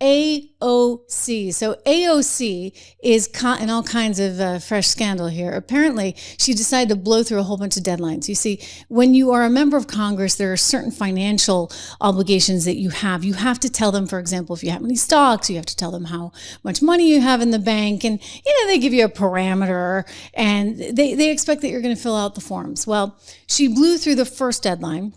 AOC. So AOC is in all kinds of fresh scandal here. Apparently, she decided to blow through a whole bunch of deadlines. You see, when you are a member of Congress, there are certain financial obligations that you have. You have to tell them, for example, if you have any stocks, you have to tell them how much money you have in the bank. And, they give you a parameter and they expect that you're going to fill out the forms. Well, she blew through the first deadline.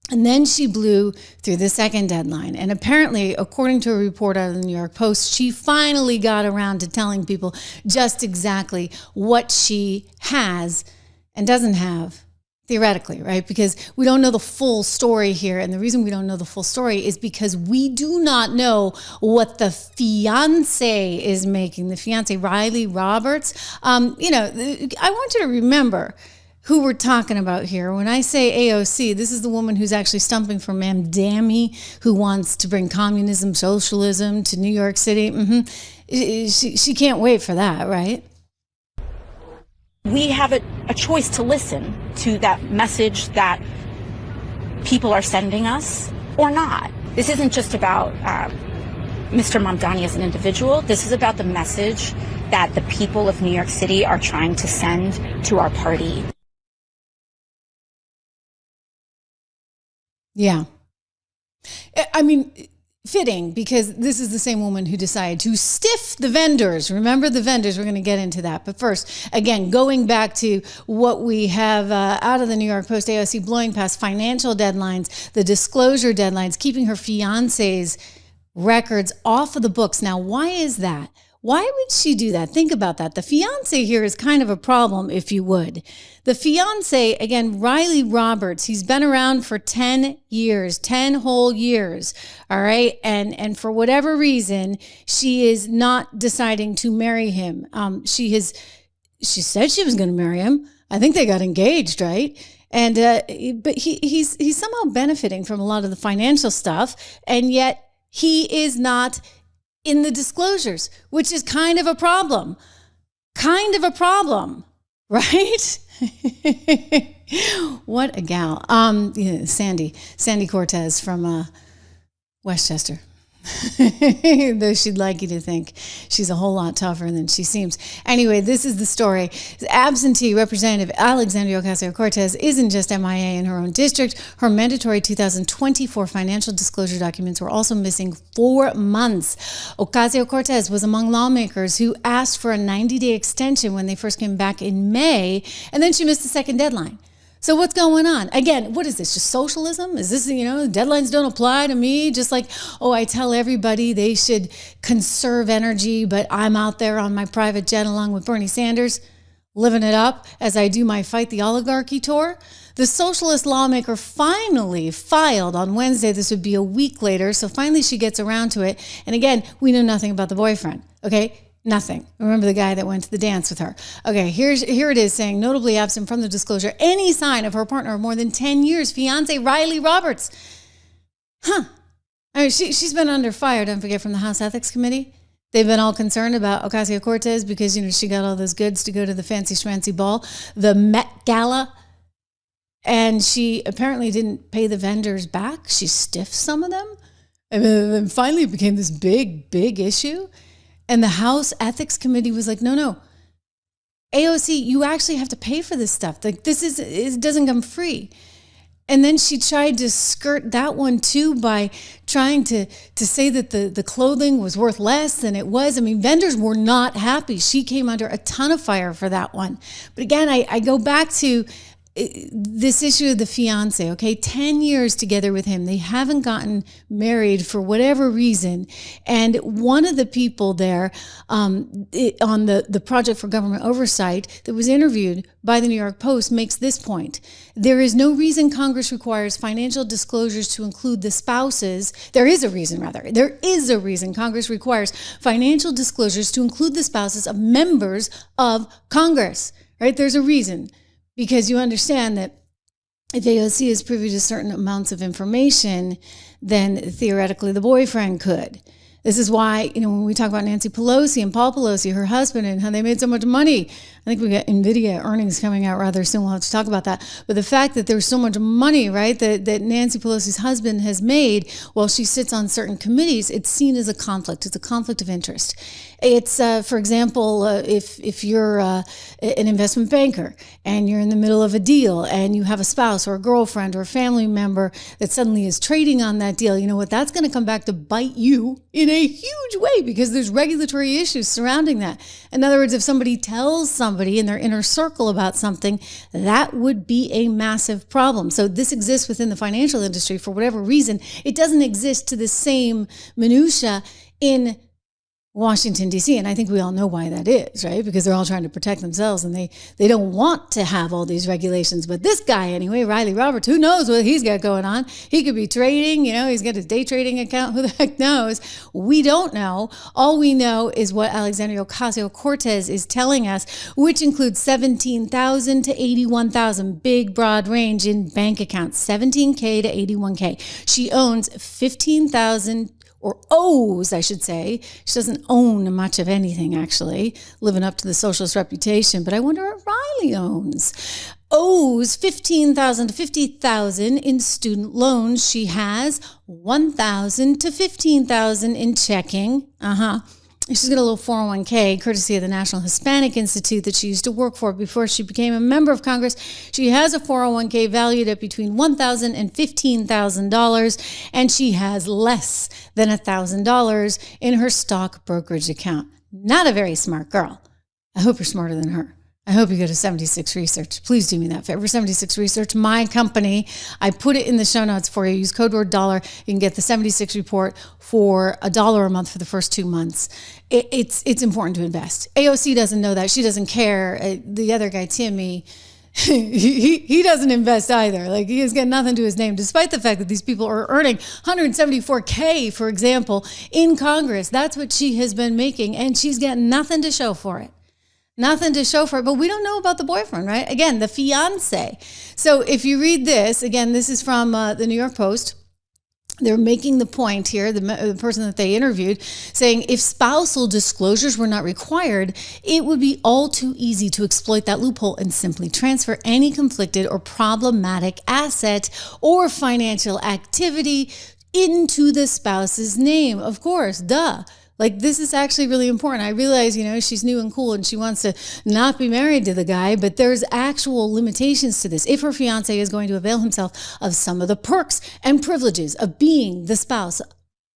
And then she blew through the second deadline. And apparently, according to a report out of the New York Post, she finally got around to telling people just exactly what she has and doesn't have, theoretically, right? Because we don't know the full story here. And the reason we don't know the full story is because we do not know what the fiance is making. The fiance, Riley Roberts. I want you to remember who we're talking about here. When I say AOC, this is the woman who's actually stumping for Ma'am Dammy, who wants to bring communism, socialism to New York City. She can't wait for that, right? We have a choice to listen to that message that people are sending us or not. This isn't just about Mr. Mamdani as an individual. This is about the message that the people of New York City are trying to send to our party. Yeah. I mean, fitting, because this is the same woman who decided to stiff the vendors. Remember the vendors, we're going to get into that. But first, again, going back to what we have out of the New York Post, AOC blowing past financial deadlines, the disclosure deadlines, keeping her fiance's records off of the books. Now, why is that? Why would she do that? Think about that. The fiance here is kind of a problem, if you would. The fiance, again, Riley Roberts, he's been around for 10 years, 10 whole years. All right. And for whatever reason, she is not deciding to marry him. She said she was going to marry him. I think they got engaged, right? And, but he's somehow benefiting from a lot of the financial stuff. And yet he is not in the disclosures, which is kind of a problem, right? What a gal. Sandy Cortez from Westchester. Though she'd like you to think she's a whole lot tougher than she seems. Anyway, this is the story. Absentee Representative Alexandria Ocasio-Cortez isn't just MIA in her own district. Her mandatory 2024 financial disclosure documents were also missing 4 months. Ocasio-Cortez was among lawmakers who asked for a 90-day extension when they first came back in May, and then she missed the second deadline. So what's going on? Again, what is this? Just socialism? Is this, deadlines don't apply to me? Just like, I tell everybody they should conserve energy, but I'm out there on my private jet along with Bernie Sanders, living it up as I do my Fight the Oligarchy tour. The socialist lawmaker finally filed on Wednesday. This would be a week later. So finally she gets around to it. And again, we know nothing about the boyfriend. Okay. Nothing. Remember the guy that went to the dance with her. Okay, here it is saying, notably absent from the disclosure, any sign of her partner of more than 10 years, fiance Riley Roberts. I mean, she's been under fire, don't forget, from the House Ethics Committee. They've been all concerned about Ocasio-Cortez because, she got all those goods to go to the fancy schmancy ball, the Met Gala. And she apparently didn't pay the vendors back. She stiffed some of them. And then finally it became this big, big issue. And the House Ethics Committee was like, no, AOC, you actually have to pay for this stuff. Like it doesn't come free. And then she tried to skirt that one too by trying to say that the clothing was worth less than it was. I mean, vendors were not happy. She came under a ton of fire for that one. But again, I go back to this issue of the fiance, okay? 10 years together with him. They haven't gotten married for whatever reason. And one of the people there on the Project for Government Oversight that was interviewed by the New York Post makes this point. There is no reason Congress requires financial disclosures to include the spouses. There is a reason Congress requires financial disclosures to include the spouses of members of Congress, right? There's a reason. Because you understand that if AOC is privy to certain amounts of information, then theoretically the boyfriend could. This is why, when we talk about Nancy Pelosi and Paul Pelosi, her husband, and how they made so much money. I think we got NVIDIA earnings coming out rather soon. We'll have to talk about that. But the fact that there's so much money, right, that Nancy Pelosi's husband has made while she sits on certain committees, it's seen as a conflict. It's a conflict of interest. It's, for example, if you're an investment banker and you're in the middle of a deal and you have a spouse or a girlfriend or a family member that suddenly is trading on that deal, you know what? That's going to come back to bite you in a huge way because there's regulatory issues surrounding that. In other words, if somebody tells somebody in their inner circle about something, that would be a massive problem. So this exists within the financial industry for whatever reason. It doesn't exist to the same minutia in Washington, D.C. And I think we all know why that is, right? Because they're all trying to protect themselves and they don't want to have all these regulations. But this guy anyway, Riley Roberts, who knows what he's got going on? He could be trading, he's got his day trading account. Who the heck knows? We don't know. All we know is what Alexandria Ocasio-Cortez is telling us, which includes 17,000 to 81,000, big broad range in bank accounts, 17K to 81K. She owns 15,000 or owes, I should say. She doesn't own much of anything, actually, living up to the socialist reputation. But I wonder what Riley owes 15,000 to 50,000 in student loans. She has 1,000 to 15,000 in checking. She's got a little 401k, courtesy of the National Hispanic Institute that she used to work for before she became a member of Congress. She has a 401k valued at between $1,000 and $15,000, and she has less than $1,000 in her stock brokerage account. Not a very smart girl. I hope you're smarter than her. I hope you go to 76 Research. Please do me that favor. 76 Research, my company. I put it in the show notes for you. Use code word $. You can get the 76 report for $1 a month for the first 2 months. It's important to invest. AOC doesn't know that. She doesn't care. The other guy, Timmy, he doesn't invest either. Like, he has got nothing to his name, despite the fact that these people are earning $174K, for example, in Congress. That's what she has been making, and she's got nothing to show for it. Nothing to show for it, but we don't know about the boyfriend, right? Again, the fiance. So if you read this, again, this is from the New York Post. They're making the point here, the person that they interviewed, saying if spousal disclosures were not required, it would be all too easy to exploit that loophole and simply transfer any conflicted or problematic asset or financial activity into the spouse's name. Of course, duh. Like, this is actually really important. I realize, she's new and cool and she wants to not be married to the guy, but there's actual limitations to this. If her fiance is going to avail himself of some of the perks and privileges of being the spouse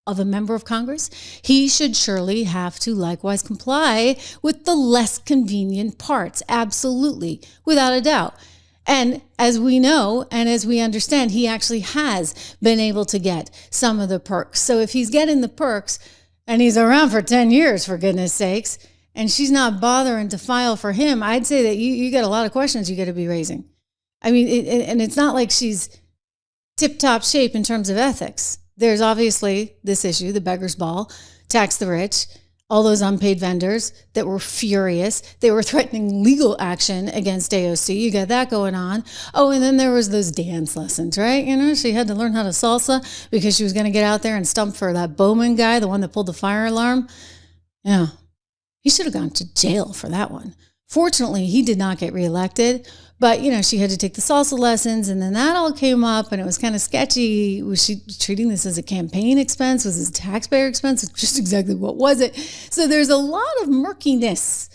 of a member of Congress, he should surely have to likewise comply with the less convenient parts. Absolutely, without a doubt. And as we know, and as we understand, he actually has been able to get some of the perks. So if he's getting the perks, and he's around for 10 years, for goodness sakes, and she's not bothering to file for him, I'd say that you got a lot of questions you got to be raising. I mean, and it's not like she's tip-top shape in terms of ethics. There's obviously this issue, the beggar's ball, tax the rich, all those unpaid vendors that were furious. They were threatening legal action against AOC. You got that going on. Oh, and then there was those dance lessons, right? She had to learn how to salsa because she was going to get out there and stump for that Bowman guy, the one that pulled the fire alarm. Yeah, he should have gone to jail for that one. Fortunately, he did not get reelected, but, she had to take the salsa lessons, and then that all came up, and it was kind of sketchy. Was she treating this as a campaign expense? Was it a taxpayer expense? Just exactly what was it? So there's a lot of murkiness,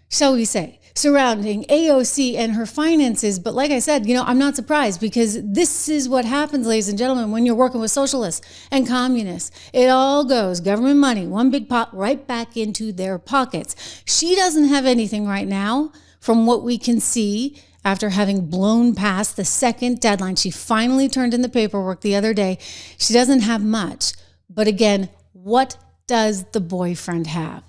shall we say, surrounding AOC and her finances. But like I said, I'm not surprised, because this is what happens, ladies and gentlemen, when you're working with socialists and communists. It all goes, government money, one big pot, right back into their pockets. She doesn't have anything right now, from what we can see, after having blown past the second deadline. She finally turned in the paperwork the other day. She doesn't have much. But again, what does the boyfriend have?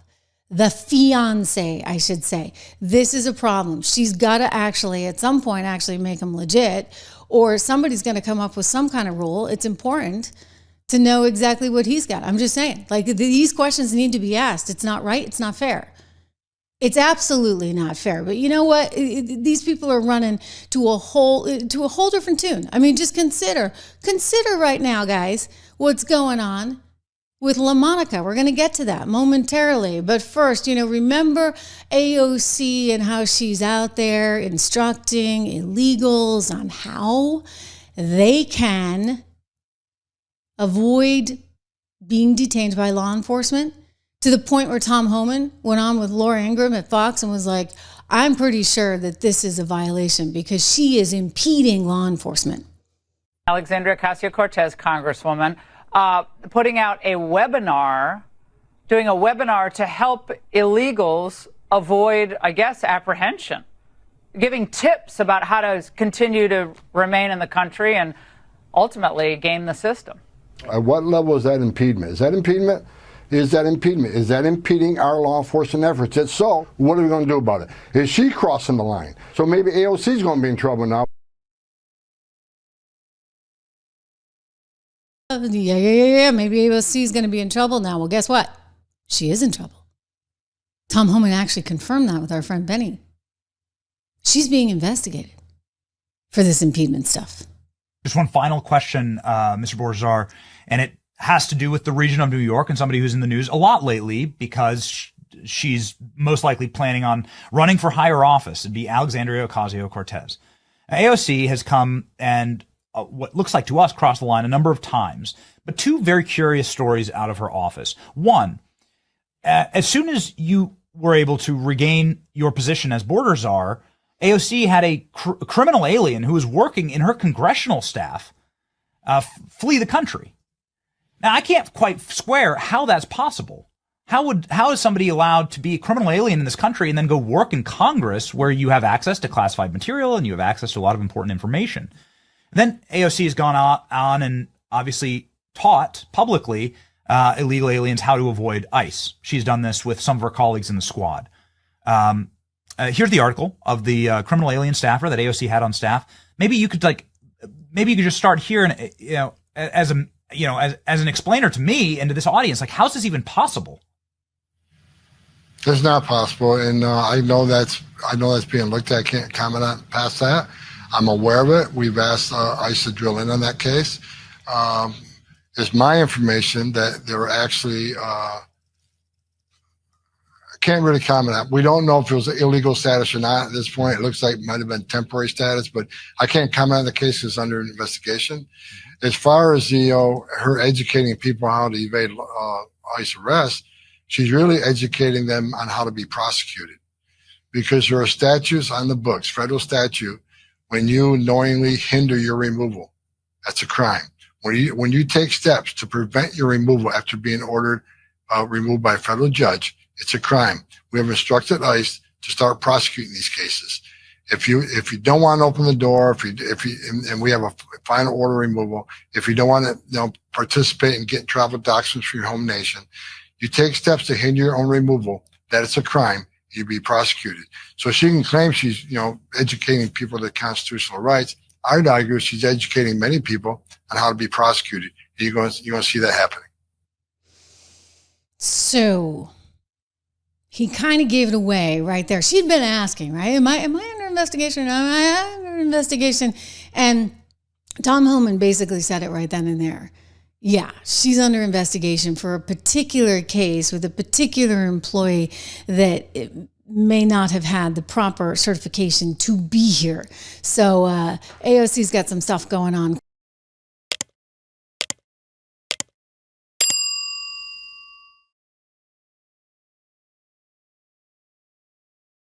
The fiance, I should say. This is a problem. She's got to actually, at some point, actually make him legit, or somebody's going to come up with some kind of rule. It's important to know exactly what he's got. I'm just saying, like, these questions need to be asked. It's not right. It's not fair. It's absolutely not fair. But you know what? These people are running to a whole different tune. I mean, just consider right now, guys, what's going on with LaMonica. We're going to get to that momentarily. But first, remember AOC and how she's out there instructing illegals on how they can avoid being detained by law enforcement, to the point where Tom Homan went on with Laura Ingraham at Fox and was like, I'm pretty sure that this is a violation because she is impeding law enforcement. Alexandria Ocasio-Cortez, Congresswoman, putting out a webinar, doing a webinar to help illegals avoid, I guess, apprehension, giving tips about how to continue to remain in the country and ultimately game the system. At what level is that impediment? Is that impediment? Is that impediment? Is that impeding our law enforcement efforts? If so, what are we going to do about it? Is she crossing the line? So maybe AOC is going to be in trouble now. Yeah. Maybe AOC is going to be in trouble now. Well, guess what? She is in trouble. Tom Homan actually confirmed that with our friend Benny. She's being investigated for this impediment stuff. Just one final question, Mr. Borzar, and it has to do with the region of New York and somebody who's in the news a lot lately because she's most likely planning on running for higher office. It'd be Alexandria Ocasio-Cortez. AOC has come and what looks like to us crossed the line a number of times, but two very curious stories out of her office. One, as soon as you were able to regain your position as border czar, AOC had a criminal alien who was working in her congressional staff flee the country. Now, I can't quite square how that's possible. How is somebody allowed to be a criminal alien in this country and then go work in Congress where you have access to classified material and you have access to a lot of important information? Then AOC has gone on and obviously taught publicly illegal aliens how to avoid ICE. She's done this with some of her colleagues in the squad. Here's the article of the criminal alien staffer that AOC had on staff. Maybe you could just start here and as an explainer to me and to this audience, like, how's this even possible? It's not possible, and I know that's being looked at. I can't comment on past that. I'm aware of it. We've asked ICE to drill in on that case. It's my information that there were actually. I can't really comment on it. We don't know if it was illegal status or not at this point. It looks like it might have been temporary status, but I can't comment on the case because it's under investigation. As far as her educating people how to evade ICE arrest, she's really educating them on how to be prosecuted, because there are statutes on the books, federal statute, when you knowingly hinder your removal, that's a crime. When you take steps to prevent your removal after being ordered removed by a federal judge, it's a crime. We have instructed ICE to start prosecuting these cases. If you don't want to open the door, and we have a final order removal, if you don't want to participate in getting travel documents from your home nation, you take steps to hinder your own removal, that it's a crime, you'd be prosecuted. So she can claim she's educating people to constitutional rights. I'd argue she's educating many people on how to be prosecuted. You're going to see that happening. So he kind of gave it away right there. She'd been asking, right? Am I under investigation? Am I under investigation? And Tom Homan basically said it right then and there. Yeah, she's under investigation for a particular case with a particular employee that may not have had the proper certification to be here. So AOC's got some stuff going on.